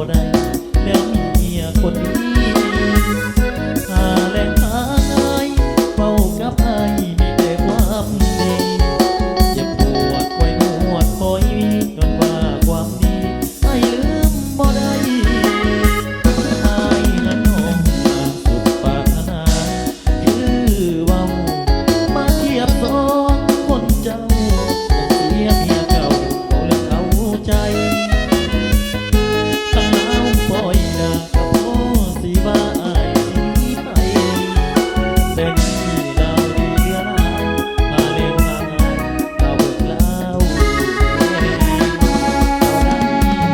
บ่ได้แล้วเมียคนนี้หาแรงหาไอ้เฝ้ากับไอ้มีแต่ความดีอย่าปวดไว้นวดคอยย้อนว่าความดีไอ้ลืมบ่ได้ไอ้นั้นน้องสุดปรารถนาคือเว้ามาเทียบสองคนเจ้าเสียเมียเก่าเอาเรื่องเอาใจตั้งน้ำปล่อยดากับพ่อสิว่าอายสิไปแต่นี่ดาวดีเดือนหายพาเลี้ยงทางอายดาวเบิกเล่าเอาได้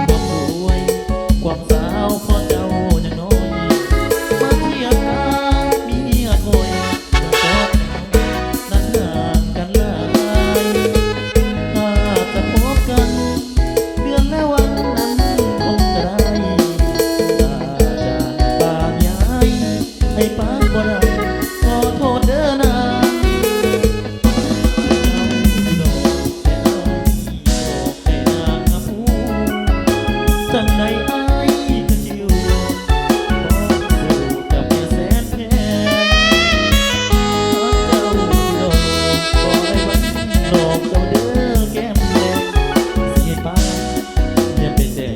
ความรวยความสาวพอเจ้ายังน้อยมาเทียบกันเมียคอยนั้นห่างกันหลายถ้าจะพบกันเดือนและวันนั้นคงจะได้ถ้าจากบ้านย้ายให้ปากบ่ได้ขอโทษเด้อนางดอกแต่อายบอกให้นางนับผู้จังใดอายก็จิวขอสู้กับเมียแสนแพง เจ้าดอกบ่ได้วันหลอกเจ้าเด้อแก้มแดงสิป้าเมียเป็นแดง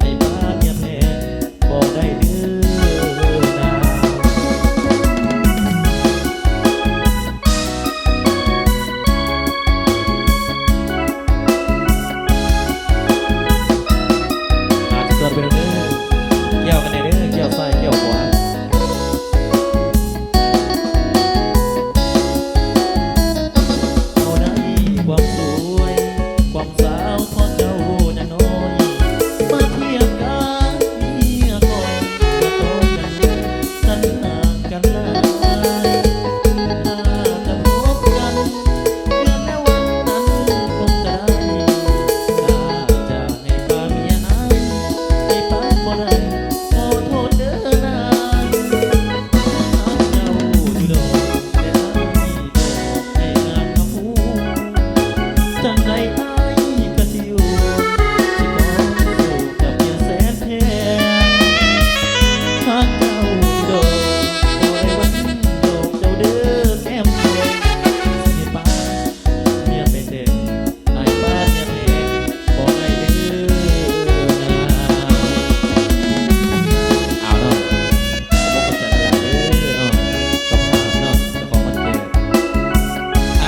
ให้ป้าเมียแพงบ่ได้เด้อนางอาจจะเกิดเป็นเด้อเกี่ยวกันในเด้อเกี่ยวซ้ายเกี่ยวขวาเอาได้ความสวยความสาวพอเจ้ายังน้อยมาเทียบกันเมียก่อนจะโตกันนั้นห่างกันหลายถ้าจะพบกันเดือนและวันนั้นคงจะได้ถ้าจะให้พาเมียอายให้ปากบ่ได้ขอโทษเด้อนางหากเจ้าอยู่ดอกแต่อายบอกให้นางมาพูดจังใดอายก็สิอยู่สิขอสู้กับเมียแสนแพงหากเจ้าอยู่ดอกบ่ได้วันดอกเจ้าเด้อแก้มแดงสิป้าเมียเป็นแดงอายป้าเมียแพงบ่ได้เด้อนางเอาเนาะผมก็ใจละลายเด้อเนาะกับภาพเนาะเจ้าของวันเกิด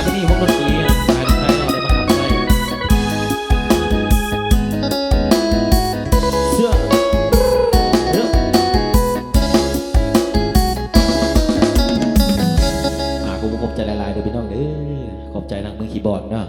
วันนี้ผมก็ตีกันใครเนาะได้มาขับไส้เสื้อเยอะผมขอบใจหลายๆเด้อพี่น้องเด้อขอบใจทางมือคีย์บอร์ดเนาะ